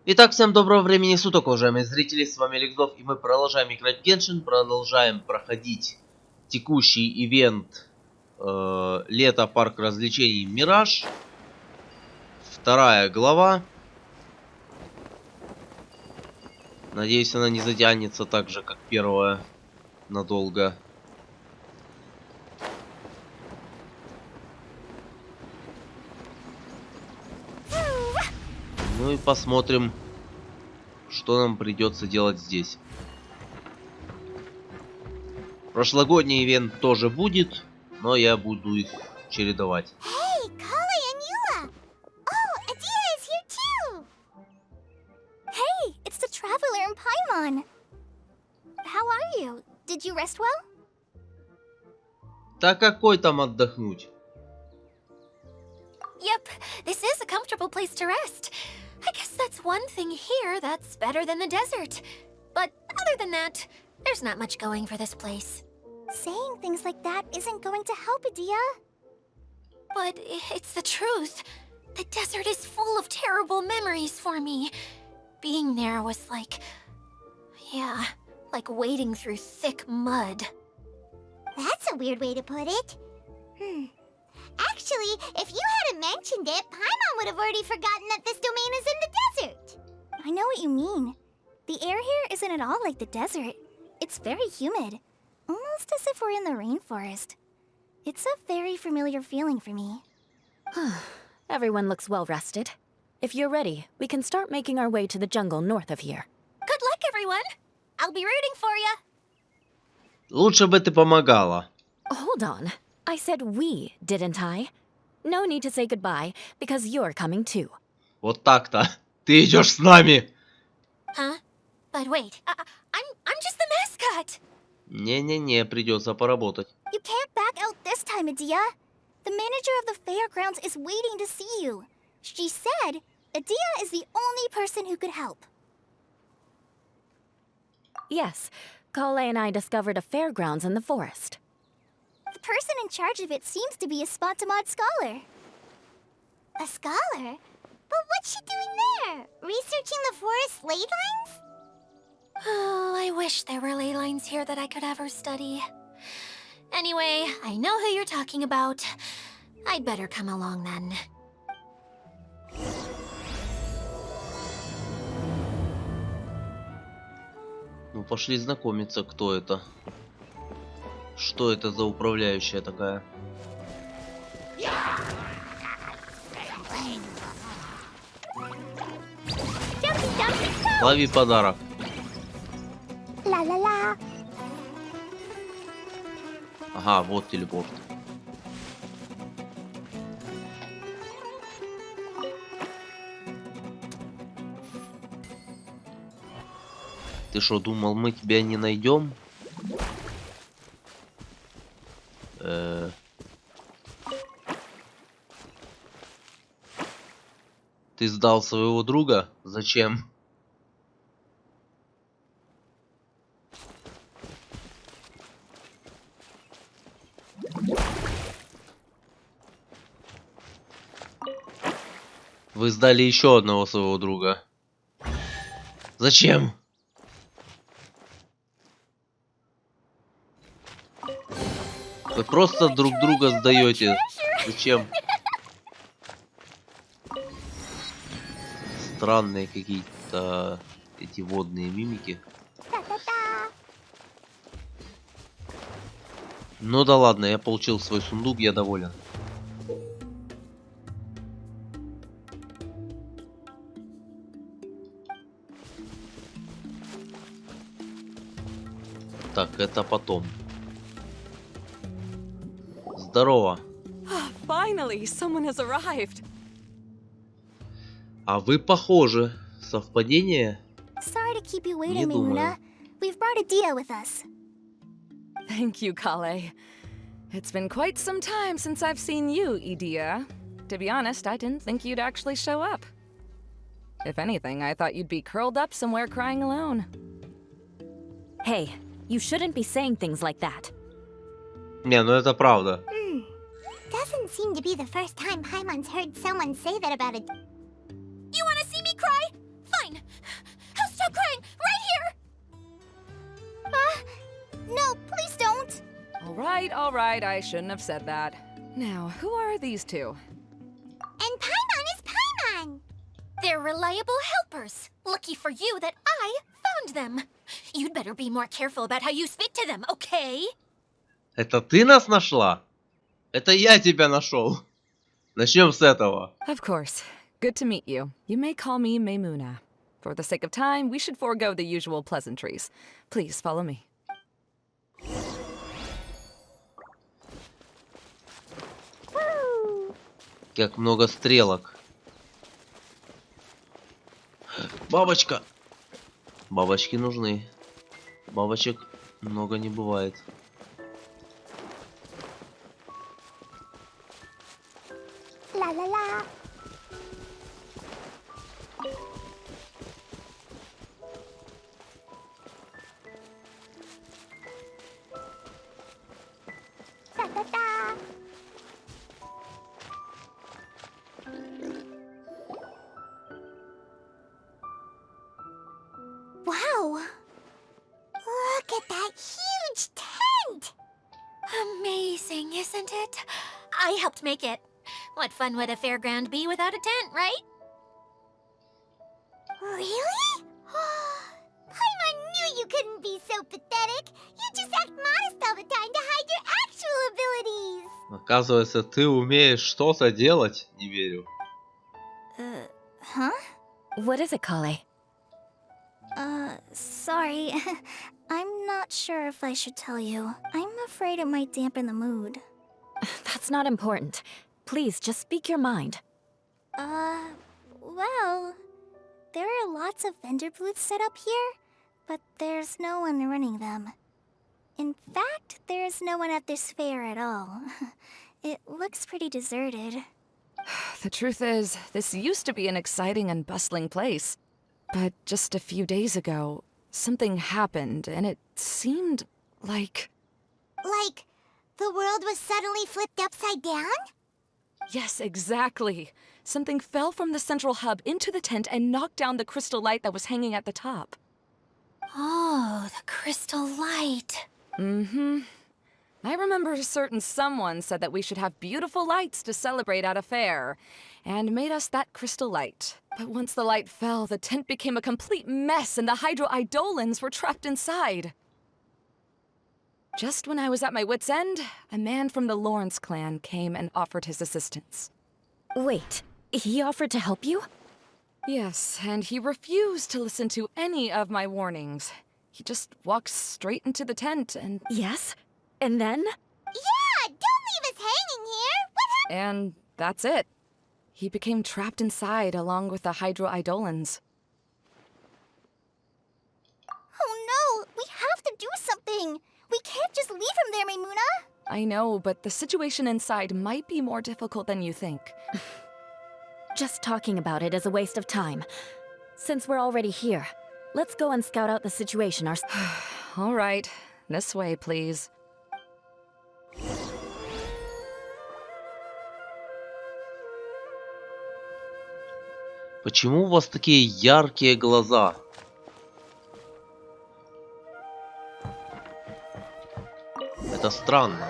Итак, всем доброго времени суток, уважаемые зрители, с вами alekszov, и мы продолжаем играть в Genshin, продолжаем проходить текущий ивент Лето, парк развлечений, Мираж. Вторая глава. Надеюсь, она не затянется так же, как первая, надолго. Ну и посмотрим, что нам придется делать здесь. Прошлогодний ивент тоже будет, но я буду их чередовать. Hey, Kali and Yula! Oh, Adia is here too! Hey, it's the traveler in Paimon. How are you? Did you rest well? Да какой там отдохнуть? Yep, this is a comfortable place to rest. I guess that's one thing here that's better than the desert. But other than that, there's not much going for this place. Saying things like that isn't going to help, Adia. But it's the truth. The desert is full of terrible memories for me. Being there was like... yeah, like wading through thick mud. That's a weird way to put it. Actually, if you hadn't mentioned it, Paimon would have already forgotten that this domain is in the desert. I know what you mean. The air here isn't at all like the desert. It's very humid. Almost as if we're in the rainforest. It's a very familiar feeling for me. Everyone looks well rested. If you're ready, we can start making our way to the jungle north of here. Good luck, everyone. I'll be rooting for you. Лучше бы ты помогала. Hold on. I said we, didn't I? No need to say goodbye, because you're coming too. Вот так-то. Ты идешь с нами. Huh? But wait, I'm just the mascot. Не-не-не, придется поработать. You can't back out this time, Adia. The manager of the fairgrounds is waiting to see you. She said Adia is the only person who could help. Yes, Kale and I discovered a fairgrounds in the forest. The person in charge of it seems to be a Spontamod scholar. A scholar? But what's she doing there? Researching the forest ley lines? Oh, I wish there were ley lines here that I could ever study. Anyway, I know who you're talking about. I'd better come along then. Ну, пошли знакомиться, кто это. Что это за управляющая такая? Лови подарок. Ла-ла-ла. Ага, вот телепорт. Ты что, думал, мы тебя не найдем? Ты сдал своего друга? Зачем? Вы сдали еще одного своего друга. Зачем? Вы просто друг друга сдаете. Зачем? Странные какие-то эти водные мимики. Ну да ладно, я получил свой сундук, я доволен. Так, это потом. Здорово. Finally, someone has arrived. А вы похожи. Совпадение? Sorry to keep you Не waiting, думаю. Mimuna. We've brought Adia with us. Thank you, Kale. It's been quite some time since I've seen you, Idia. To be honest, I didn't think you'd actually show up. If anything, I thought you'd be curled up somewhere crying alone. Hey, you shouldn't be saying things like that. Не, ну это правда. Doesn't seem to be the first time Paimon's heard someone say that about it. You wanna see me cry? Fine. I shouldn't have said that. Now, who are these two? And Paimon is Paimon! They're reliable helpers. Lucky for you that I found them. You'd better be more careful about how you speak to them, okay? Это ты нас нашла? Это я тебя нашел. Начнем с этого. Of course. Good to meet you. You may call me Maymuna. For the sake of time, we should forego the usual pleasantries. Please follow me. Как много стрелок. Бабочка! Бабочки нужны. Бабочек много не бывает. Ла-ла-ла. Та-та-та. Wow! Look at that huge tent! Amazing, isn't it? I helped make it. What fun would a fairground be without a tent, right? Really? Paimon knew you couldn't be so pathetic. You just act modest all the time to hide your actual abilities. Оказывается, ты умеешь что-то делать? Не верю. Huh? What is it, Kale? Sorry. I'm not sure if I should tell you. I'm afraid it might dampen the mood. That's not important. Please, just speak your mind. Well, there are lots of vendor booths set up here, but there's no one running them. In fact, there's no one at this fair at all. It looks pretty deserted. The truth is, this used to be an exciting and bustling place. But just a few days ago, something happened, and it seemed like... Like, the world was suddenly flipped upside down? Yes, exactly. Something fell from the central hub into the tent and knocked down the crystal light that was hanging at the top. Oh, the crystal light. Mm-hmm. I remember a certain someone said that we should have beautiful lights to celebrate at a fair, and made us that crystal light. But once the light fell, the tent became a complete mess and the Hydro-Eidolons were trapped inside. Just when I was at my wit's end, a man from the Lawrence clan came and offered his assistance. Wait, he offered to help you? Yes, and he refused to listen to any of my warnings. He just walked straight into the tent and... Yes? And then? Yeah, don't leave us hanging here! What happened? And that's it. He became trapped inside along with the Hydro-Eidolons. Oh no, we have to do something! We can't just leave him there, Maymuna! I know, but the situation inside might be more difficult than you think. Just talking about it is a waste of time. Since we're already here, let's go and scout out the situation ourselves. All right, this way, please. Почему у вас такие яркие глаза? Это странно.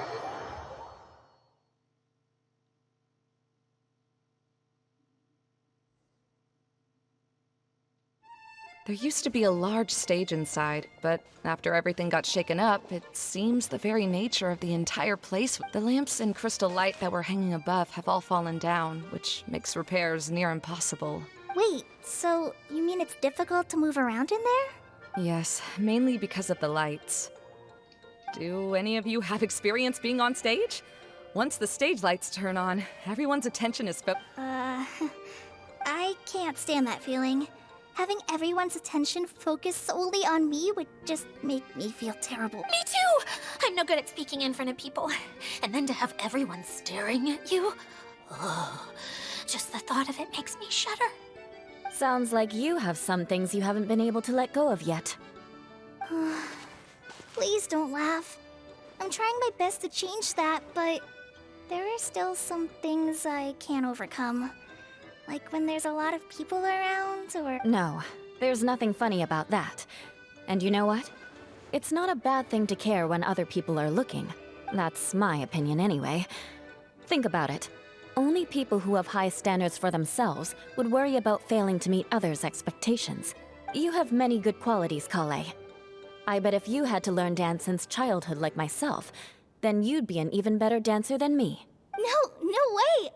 There used to be a large stage inside, but after everything got shaken up, it seems the very nature of the entire place. The lamps and crystal light that were hanging above have all fallen down, which makes repairs near impossible. Wait, so you mean it's difficult to move around in there? Yes, mainly because of the lights. Do any of you have experience being on stage? Once the stage lights turn on, everyone's attention is I can't stand that feeling. Having everyone's attention focused solely on me would just make me feel terrible. Me too! I'm no good at speaking in front of people. And then to have everyone staring at you? Oh, just the thought of it makes me shudder. Sounds like you have some things you haven't been able to let go of yet. Please don't laugh. I'm trying my best to change that, but there are still some things I can't overcome. Like when there's a lot of people around, or... No, there's nothing funny about that. And you know what? It's not a bad thing to care when other people are looking. That's my opinion anyway. Think about it. Only people who have high standards for themselves would worry about failing to meet others' expectations. You have many good qualities, Kale. I bet if you had to learn dance since childhood like myself, then you'd be an even better dancer than me. No way!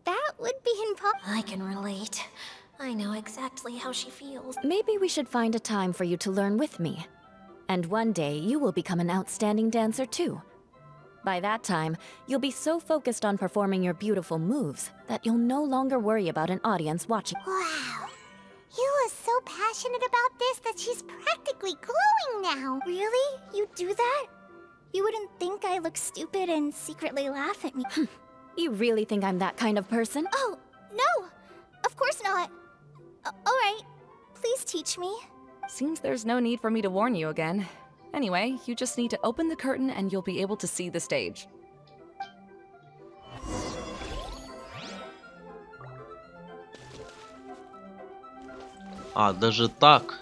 That would be impossible. I can relate. I know exactly how she feels. Maybe we should find a time for you to learn with me. And one day, you will become an outstanding dancer too. By that time, you'll be so focused on performing your beautiful moves that you'll no longer worry about an audience watching. Wow. Yula's so passionate about this that she's practically glowing now. Really? You do that? You wouldn't think I look stupid and secretly laugh at me. You really think I'm that kind of person? Oh, no! Of course not. Alright, please teach me. Seems there's no need for me to warn you again. Anyway, you just need to open the curtain and you'll be able to see the stage. А, даже так.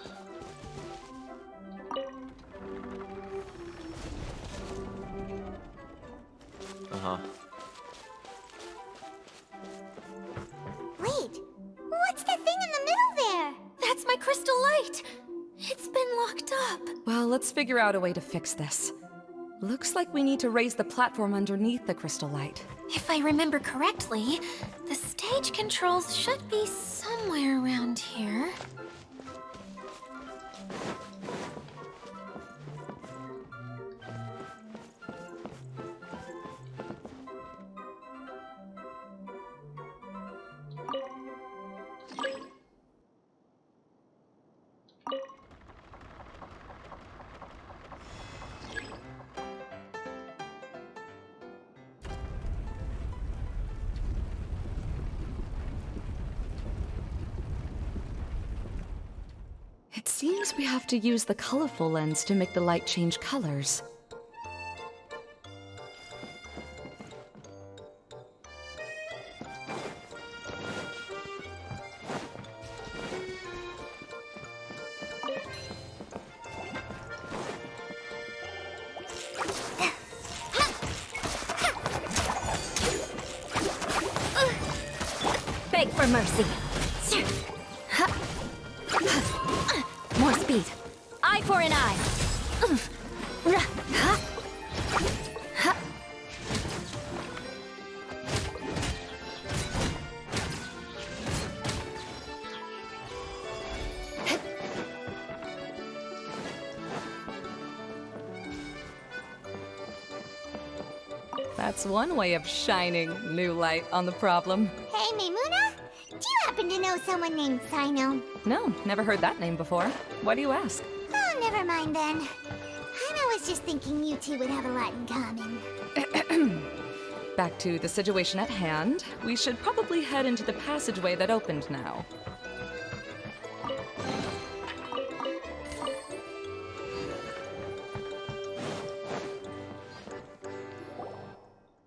Ага. Wait, what's that thing in the middle there? That's my crystal light. It's been locked up. Well, let's figure out a way to fix this. Looks like we need to raise the platform underneath the crystal light. If I remember correctly, the stage controls should be somewhere around here. It seems we have to use the colorful lens to make the light change colors. Beg for mercy. More speed. Eye for an eye. That's one way of shining new light on the problem. Hey, Maimuna? Do you happen to know someone named Sino? No, never heard that name before. Why do you ask? Oh, never mind then. I was just thinking you two would have a lot in common. Back to the situation at hand. We should probably head into the passageway that opened now.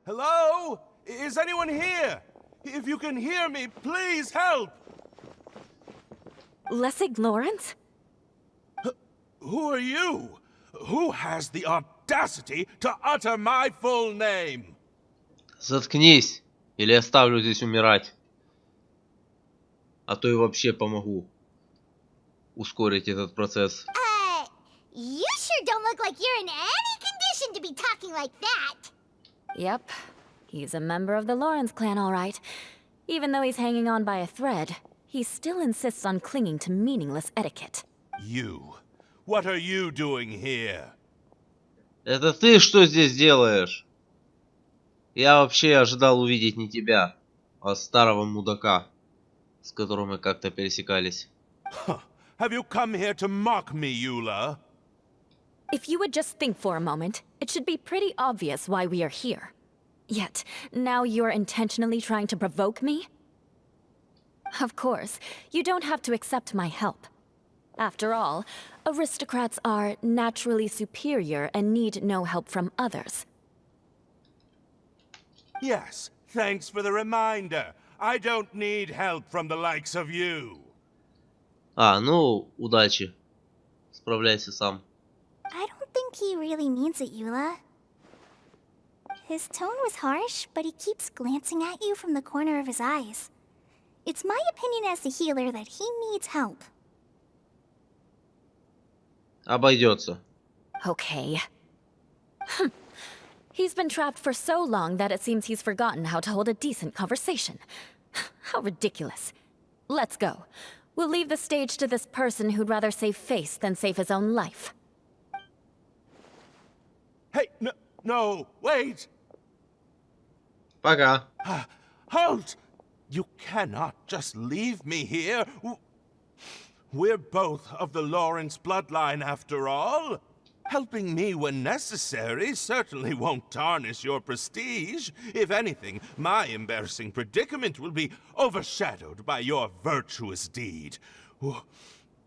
Hello? Is anyone here? If you can hear me, please help! Lessig Lawrence? Who are you? Who has the audacity to utter my full name? Заткнись, или оставлю здесь умирать. А то и вообще помогу ускорить этот процесс. You sure don't look like you're in any condition to be talking like that. Yep. He's a member of the Lawrence clan, all right. Even though he's hanging on by a thread, he still insists on clinging to meaningless etiquette. You. What are you doing here? Это ты что здесь делаешь? Я вообще ожидал увидеть не тебя, а старого мудака, с которым мы как-то пересекались. Huh. Have you come here to mock me, Eula? If you would just think for a moment, it should be pretty obvious why we are here. Yet, now you're intentionally trying to provoke me? Of course, you don't have to accept my help. After all, aristocrats are naturally superior and need no help from others. Yes, thanks for the reminder. I don't need help from the likes of you. А, ну, удачи. Справляйся сам. I don't think he really means it, Eula. His tone was harsh, but he keeps glancing at you from the corner of his eyes. It's my opinion as the healer that he needs help. Обойдется. Okay. He's been trapped for so long that it seems he's forgotten how to hold a decent conversation. How ridiculous. Let's go. We'll leave the stage to this person who'd rather save face than save his own life. Hey, no, wait! Пока. Halt! You cannot just leave me here. We're both of the Lawrence bloodline after all. Helping me when necessary certainly won't tarnish your prestige. If anything, my embarrassing predicament will be overshadowed by your virtuous deed.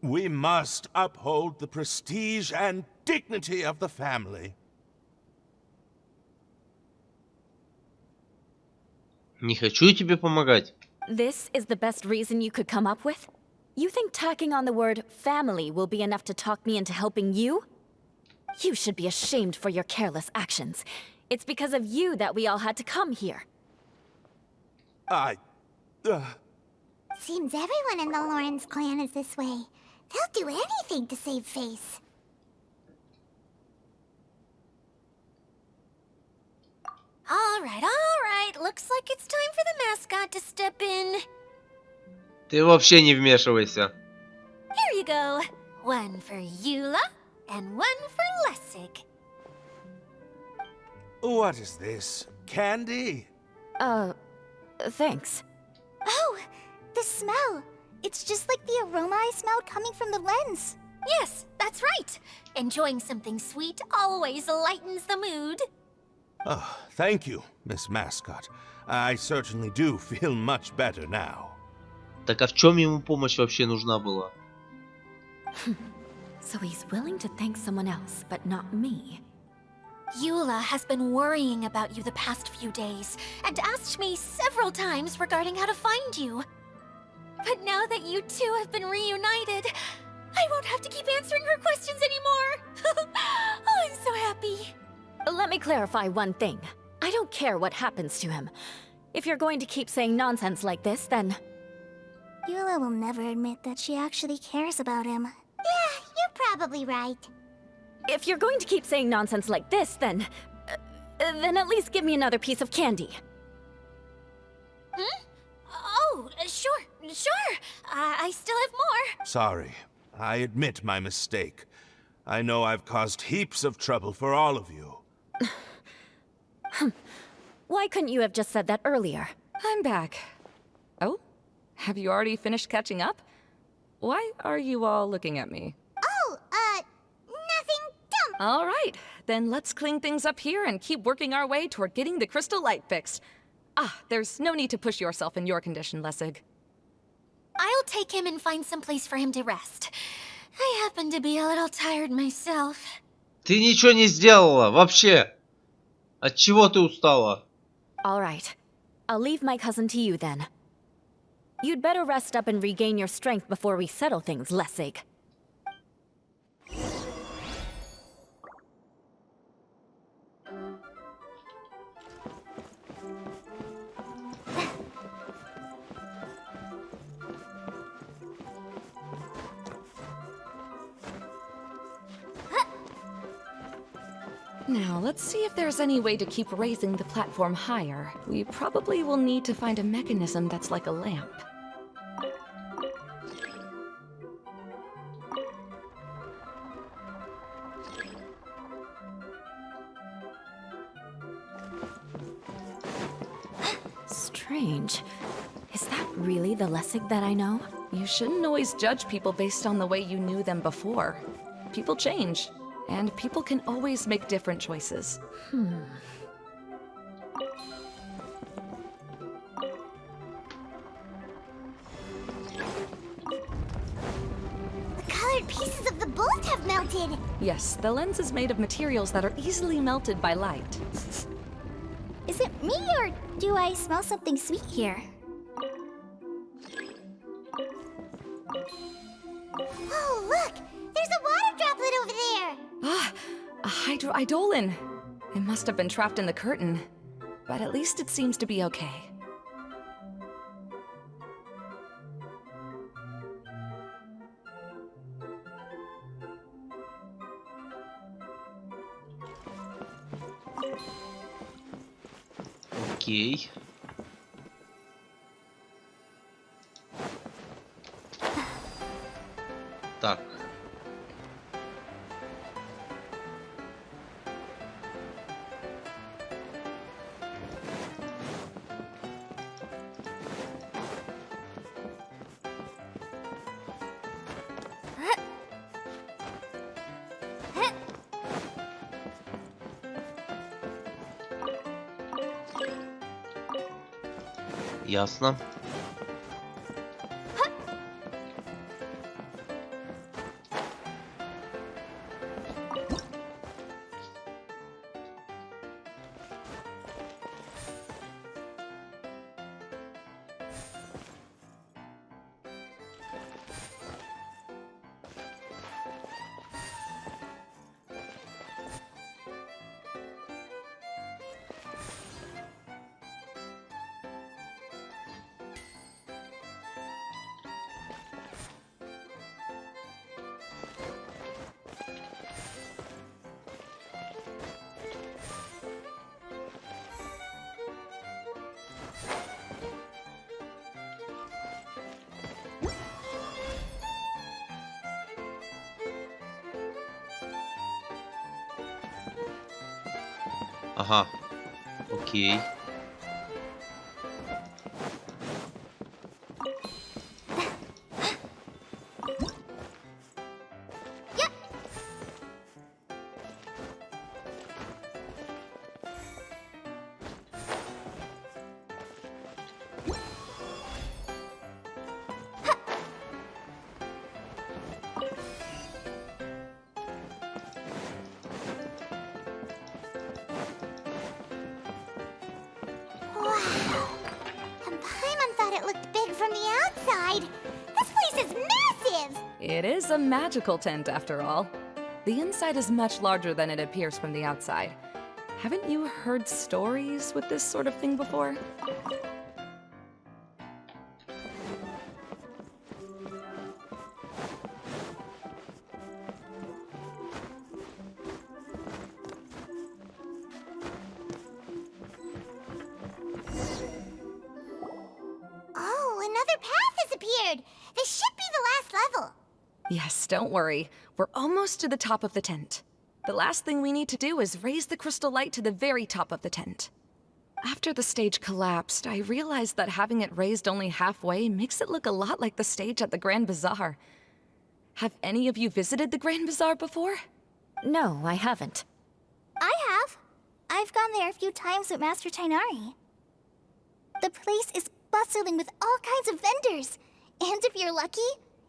We must uphold the prestige and dignity of the family. Не хочу тебе помогать. This is the best reason you could come up with? You think tacking on the word family will be enough to talk me into helping you? You should be ashamed for your careless actions. It's because of you that we all had to come here. Seems everyone in the Lawrence clan is this way. They'll do anything to save face. All right. Looks like it's time for the mascot to step in. Ты вообще не вмешивайся. Here you go. One for Eula, and one for Lessig. What is this? Candy? Thanks. Oh, the smell. It's just like the aroma I smelled coming from the lens. Yes, that's right. Enjoying something sweet always lightens the mood. Oh, thank you, Miss Mascot. I certainly do feel much better now. Так а в чем ему помощь вообще нужна была? So he's willing to thank someone else, but not me. Eula has been worrying about you the past few days, and asked me several times regarding how to find you. But now that you two have been reunited, I won't have to keep answering her questions anymore. Oh, I'm so happy. Let me clarify one thing. I don't care what happens to him. If you're going to keep saying nonsense like this, then... Eula will never admit that she actually cares about him. Yeah, you're probably right. If you're going to keep saying nonsense like this, then at least give me another piece of candy. Hmm? Oh, sure. I still have more. Sorry. I admit my mistake. I know I've caused heaps of trouble for all of you. Why couldn't you have just said that earlier? I'm back. Oh? Have you already finished catching up? Why are you all looking at me? Oh, nothing dumb. All right, then let's clean things up here and keep working our way toward getting the crystal light fixed. There's no need to push yourself in your condition, Lessig. I'll take him and find some place for him to rest. I happen to be a little tired myself. Ты ничего не сделала, вообще. От чего ты устала? All right. I'll leave my cousin to you then. You'd better rest up and regain your strength before we settle things, Lessig. Now, let's see if there's any way to keep raising the platform higher. We probably will need to find a mechanism that's like a lamp. Strange. Is that really the Lessig that I know? You shouldn't always judge people based on the way you knew them before. People change. And people can always make different choices. The colored pieces of the bolt have melted. Yes, the lens is made of materials that are easily melted by light. Is it me, or do I smell something sweet here? Oh, look! There's a water droplet over there! A hydroidolin! It must have been trapped in the curtain, but at least it seems to be okay. Окей. Так. Ясно. Ага. Окей. It is a magical tent, after all. The inside is much larger than it appears from the outside. Haven't you heard stories with this sort of thing before? Oh, another path has appeared! This should be the last level! Yes, don't worry. We're almost to the top of the tent. The last thing we need to do is raise the crystal light to the very top of the tent. After the stage collapsed, I realized that having it raised only halfway makes it look a lot like the stage at the Grand Bazaar. Have any of you visited the Grand Bazaar before? No, I haven't. I have. I've gone there a few times with Master Tainari. The place is bustling with all kinds of vendors. And if you're lucky,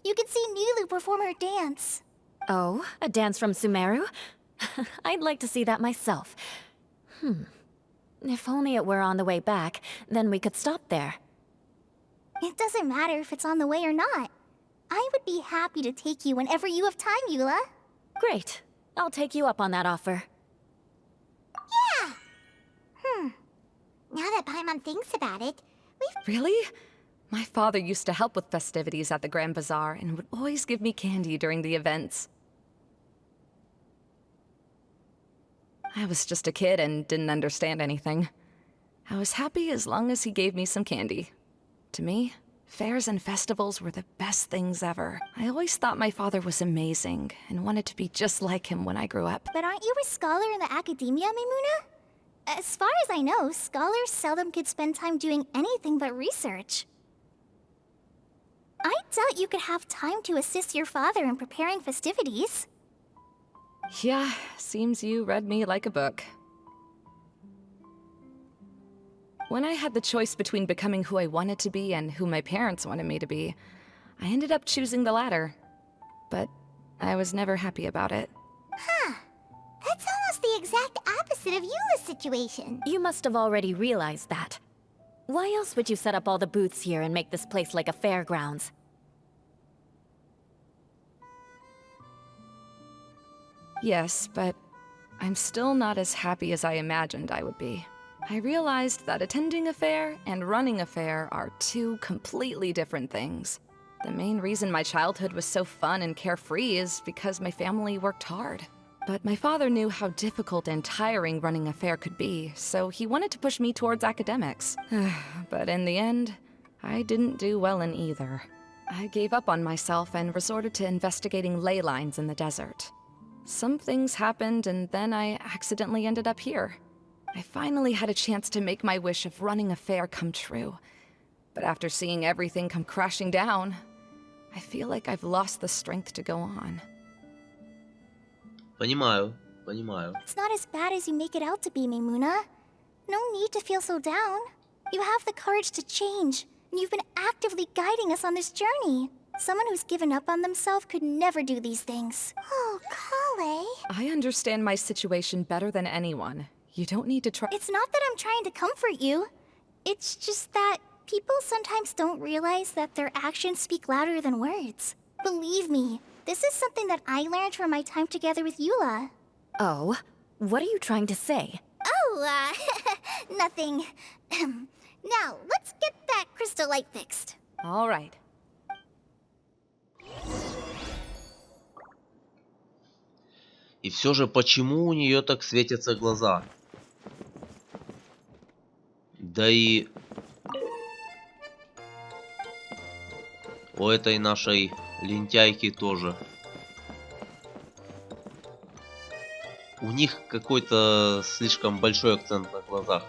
you can see Nulu perform her dance. Oh, a dance from Sumeru? I'd like to see that myself. If only it were on the way back, then we could stop there. It doesn't matter if it's on the way or not. I would be happy to take you whenever you have time, Eula. Great. I'll take you up on that offer. Yeah! Now that Paimon thinks about it, Really? My father used to help with festivities at the Grand Bazaar and would always give me candy during the events. I was just a kid and didn't understand anything. I was happy as long as he gave me some candy. To me, fairs and festivals were the best things ever. I always thought my father was amazing and wanted to be just like him when I grew up. But aren't you a scholar in the academia, Maimuna? As far as I know, scholars seldom could spend time doing anything but research. I doubt you could have time to assist your father in preparing festivities. Yeah, seems you read me like a book. When I had the choice between becoming who I wanted to be and who my parents wanted me to be, I ended up choosing the latter. But I was never happy about it. Huh. That's almost the exact opposite of Eula's situation. You must have already realized that. Why else would you set up all the booths here and make this place like a fairgrounds? Yes, but I'm still not as happy as I imagined I would be. I realized that attending a fair and running a fair are two completely different things. The main reason my childhood was so fun and carefree is because my family worked hard. But my father knew how difficult and tiring running a fair could be, so he wanted to push me towards academics. But in the end, I didn't do well in either. I gave up on myself and resorted to investigating ley lines in the desert. Some things happened, and then I accidentally ended up here. I finally had a chance to make my wish of running a fair come true. But after seeing everything come crashing down, I feel like I've lost the strength to go on. Понимаю, понимаю. It's not as bad as you make it out to be, Maimuna. No need to feel so down. You have the courage to change, and you've been actively guiding us on this journey. Someone who's given up on themselves could never do these things. Oh, Kale. I understand my situation better than anyone. You don't need to try. It's not that I'm trying to comfort you. It's just that people sometimes don't realize that their actions speak louder than words. Believe me, this is something that I learned from my time together with Eula. Oh? What are you trying to say? Oh, nothing. Now, let's get that crystal light fixed. All right. И все же, почему у нее так светятся глаза? Да и у этой нашей лентяйки тоже. У них какой-то слишком большой акцент на глазах.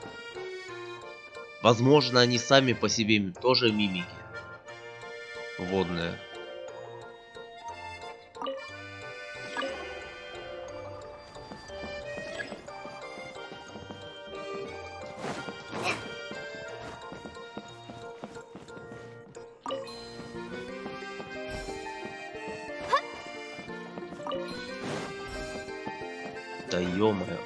Возможно, они сами по себе тоже мимики водные. Да ё-моё.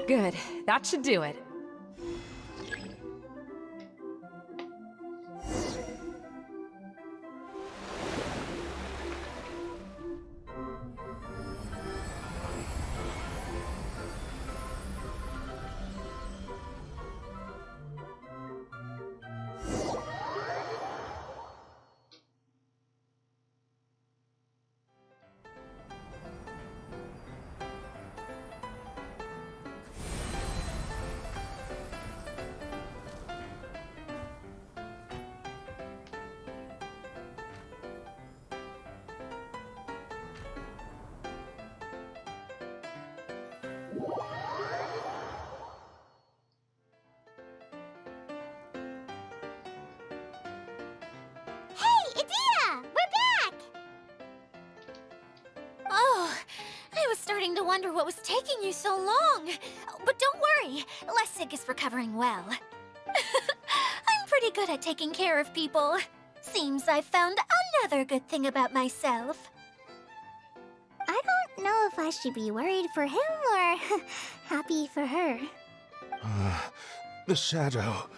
Good. That should do it. to wonder what was taking you so long. But don't worry, Lessig is recovering well. I'm pretty good at taking care of people. Seems I've found another good thing about myself. I don't know if I should be worried for him or happy for her. The shadow.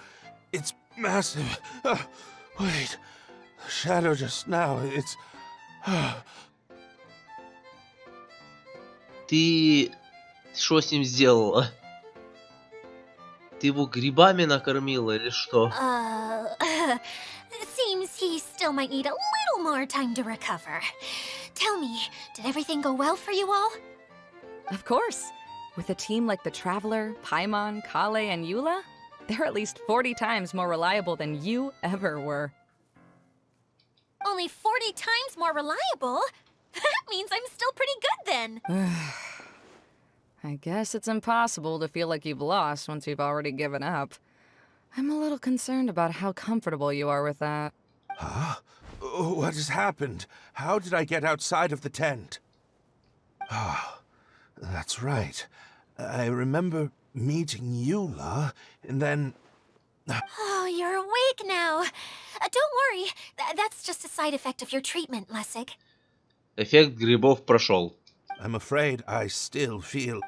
It's massive. Wait. The shadow just now. It's... Ты что с ним сделала? Ты его грибами накормила или что? Seems he still might need a little more time to recover. Tell me, did everything go well for you all? Of course. With a team like the Traveler, Paimon, Kale, and Eula, they're at least 40 times more reliable than you ever were. Only 40 times more reliable? That means I'm still pretty good then. I guess it's impossible to feel like you've lost once you've already given up. I'm a little concerned about how comfortable you are with that. Huh? What has happened? How did I get outside of the tent? Ah, that's right. I remember meeting Eula, and then... Oh, you're awake now. Don't worry, that's just a side effect of your treatment, Lessig. Эффект грибов прошел. I'm afraid I still feel...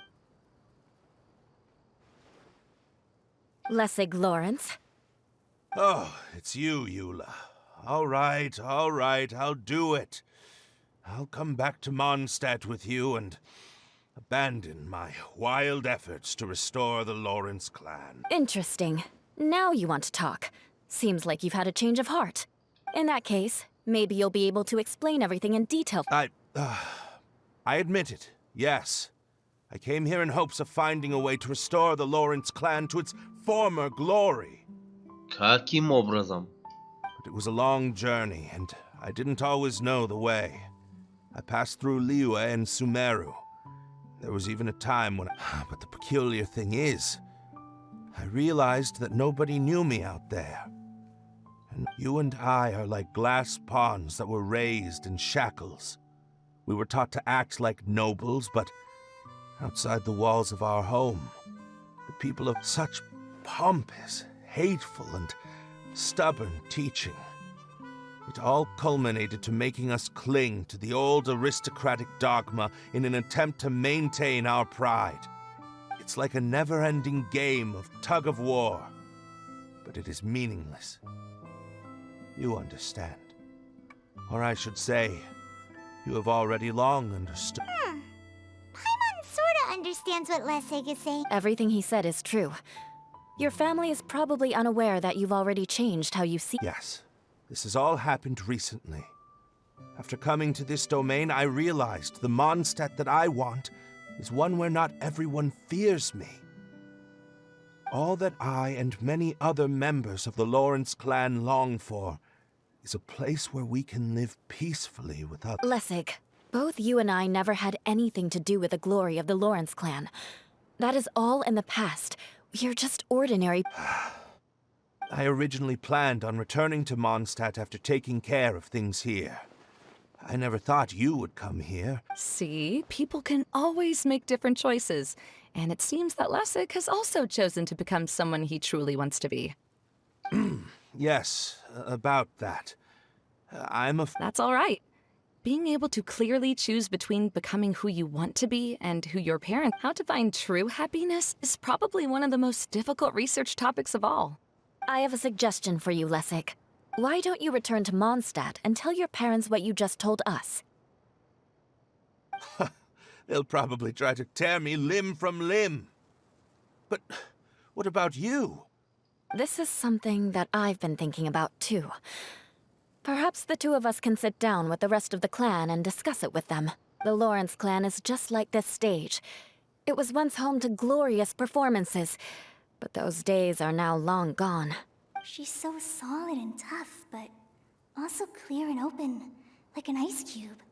Lessig Lawrence. Oh, it's you, Eula. All right, I'll do it. I'll come back to Mondstadt with you and abandon my wild efforts to restore the Lawrence clan. Interesting. Now you want to talk. Seems like you've had a change of heart. In that case, maybe you'll be able to explain everything in detail. I admit it, yes. I came here in hopes of finding a way to restore the Lawrence clan to its former glory. Каким образом? But it was a long journey, and I didn't always know the way. I passed through Liyue and Sumeru. There was even a time when... But the peculiar thing is, I realized that nobody knew me out there. And you and I are like glass pawns that were raised in shackles. We were taught to act like nobles, but outside the walls of our home, the people of such pompous, hateful, and stubborn teaching. It all culminated to making us cling to the old aristocratic dogma in an attempt to maintain our pride. It's like a never-ending game of tug-of-war, but it is meaningless. You understand. Or I should say, you have already long understood. Paimon sorta understands what Lessig is saying. Everything he said is true. Your family is probably unaware that you've already changed how you see— Yes, this has all happened recently. After coming to this domain, I realized the Mondstadt that I want is one where not everyone fears me. All that I and many other members of the Lawrence clan long for is a place where we can live peacefully with others. Lessig, both you and I never had anything to do with the glory of the Lawrence clan. That is all in the past. We are just ordinary— I originally planned on returning to Mondstadt after taking care of things here. I never thought you would come here. See, people can always make different choices, and it seems that Lessig has also chosen to become someone he truly wants to be. Yes, about that. That's all right. Being able to clearly choose between becoming who you want to be and who your parents— How to find true happiness is probably one of the most difficult research topics of all. I have a suggestion for you, Lessig. Why don't you return to Mondstadt and tell your parents what you just told us? They'll probably try to tear me limb from limb. But what about you? This is something that I've been thinking about, too. Perhaps the two of us can sit down with the rest of the clan and discuss it with them. The Lawrence clan is just like this stage. It was once home to glorious performances, but those days are now long gone. She's so solid and tough, but also clear and open, like an ice cube.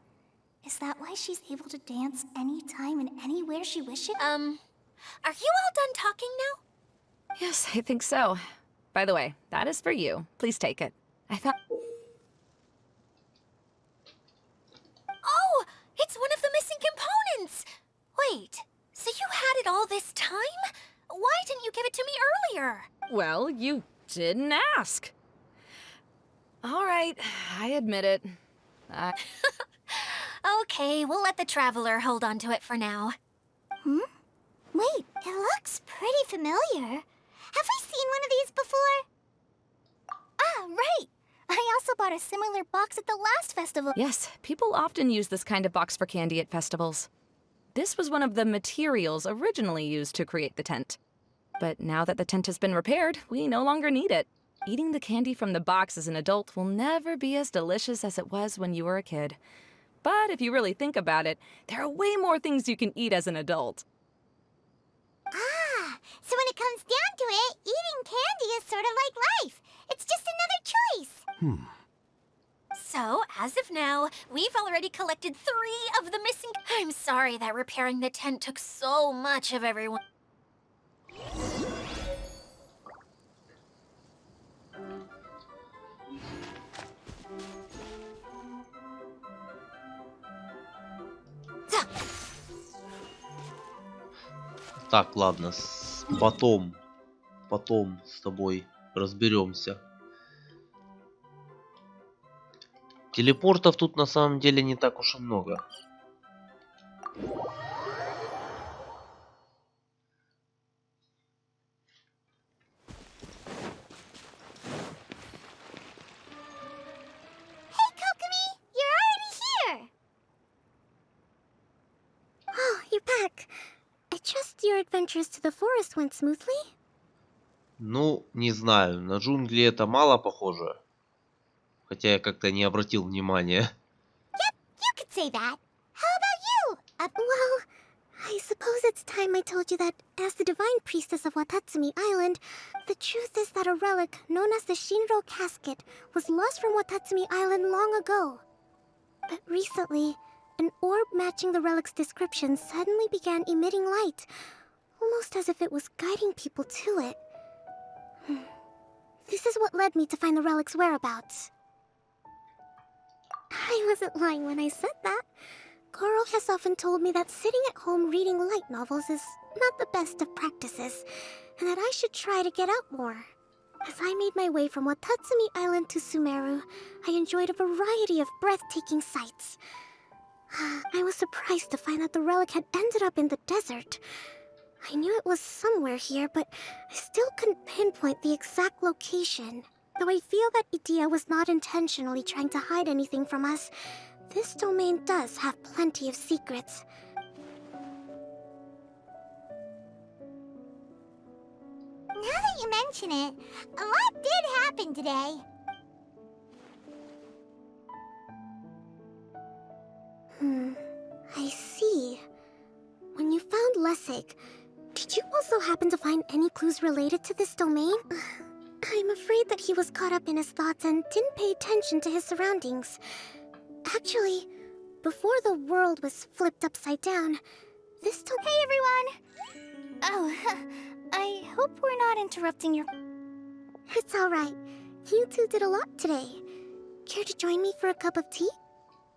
Is that why she's able to dance anytime and anywhere she wishes? Are you all done talking now? Yes, I think so. By the way, that is for you. Please take it. I thought— Oh, it's one of the missing components! Wait, time? Why didn't you give it to me earlier? Well, you didn't ask. All right, I admit it. Okay, we'll let the traveler hold on to it for now. Wait, it looks pretty familiar. Have we seen one of these before? Ah, right! I also bought a similar box at the last festival. Yes, people often use this kind of box for candy at festivals. This was one of the materials originally used to create the tent. But now that the tent has been repaired, we no longer need it. Eating the candy from the box as an adult will never be as delicious as it was when you were a kid. But if you really think about it, there are way more things you can eat as an adult. Ah, so when it comes down to it, eating candy is sort of like life. It's just another choice. So, as of now, we've already collected 3 of the missing... I'm sorry that repairing the tent took so much of everyone. Так, ладно, потом с тобой разберемся. Телепортов тут на самом деле не так уж и много. Hey, Kokomi! You're already here! Oh, you're back. I trust your adventures to the forest went smoothly? Ну, не знаю, на джунгли это мало похоже. Хотя я как-то не обратил внимания. You could say that. How about you? Well, I suppose it's time I told you that, as the divine priestess of Watatsumi Island, the truth is that a relic known as the Shinro Casket was lost from Watatsumi Island long ago. But recently, an orb matching the relic's description suddenly began emitting light, almost as if it was guiding people to it. This is what led me to find the relic's whereabouts. I wasn't lying when I said that. Goro has often told me that sitting at home reading light novels is not the best of practices, and that I should try to get out more. As I made my way from Watatsumi Island to Sumeru, I enjoyed a variety of breathtaking sights. I was surprised to find that the relic had ended up in the desert. I knew it was somewhere here, but I still couldn't pinpoint the exact location. Though I feel that Idia was not intentionally trying to hide anything from us, this domain does have plenty of secrets. Now that you mention it, a lot did happen today. I see. When you found Lessig, did you also happen to find any clues related to this domain? I'm afraid that he was caught up in his thoughts and didn't pay attention to his surroundings. Actually, before the world was flipped upside down, this domain... Hey, everyone! Oh, I hope we're not interrupting your... It's alright. You two did a lot today. Care to join me for a cup of tea?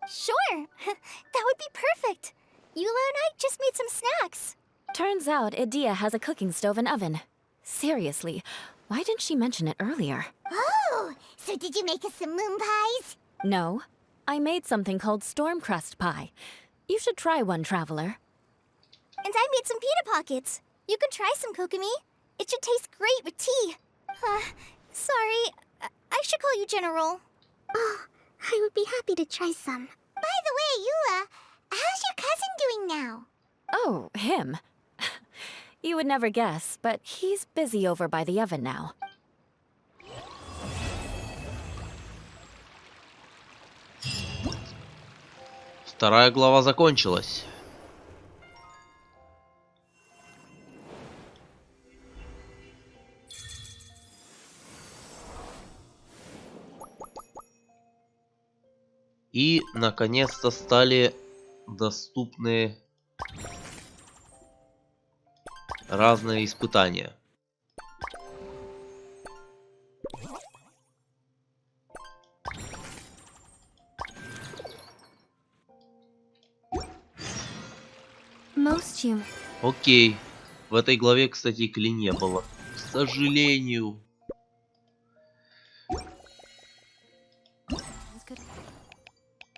Sure! That would be perfect! Eula and I just made some snacks. Turns out Idia has a cooking stove and oven. Seriously, why didn't she mention it earlier? Oh, so did you make us some moon pies? No, I made something called storm crust pie. You should try one, traveler. And I made some pita pockets. You can try some, Kokomi. It should taste great with tea. Sorry, I should call you General. Oh, I would be happy to try some. By the way, Eula, how's your cousin doing now? Oh, him. You would never guess, but he's busy over by the oven now. Вторая глава закончилась. И, наконец-то, стали доступны разные испытания. Most human. Окей. В этой главе, кстати, Кли не было. К сожалению.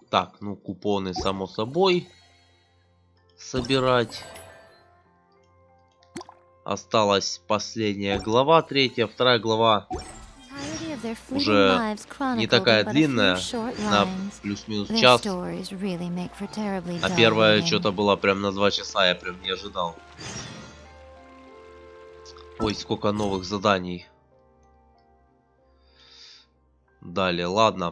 Так, ну купоны, само собой, собирать. Осталась последняя глава, третья. Вторая глава уже не такая длинная, на плюс-минус час. А первая что-то была прям на 2 часа, я прям не ожидал. Ой, сколько новых заданий. Далее, ладно.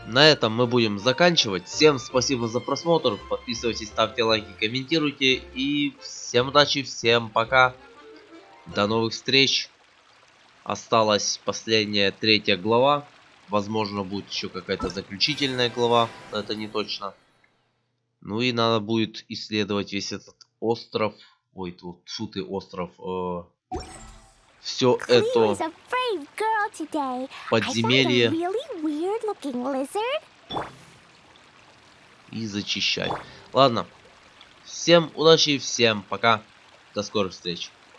На этом мы будем заканчивать. Всем спасибо за просмотр. Подписывайтесь, ставьте лайки, комментируйте. И всем удачи, всем пока. До новых встреч. Осталась последняя 3-я глава. Возможно, будет еще какая-то заключительная глава. Но это не точно. Ну и надо будет исследовать весь этот остров. Ой, тут фу ты, остров. Все это подземелье. И зачищать. Ладно. Всем удачи, всем пока. До скорых встреч.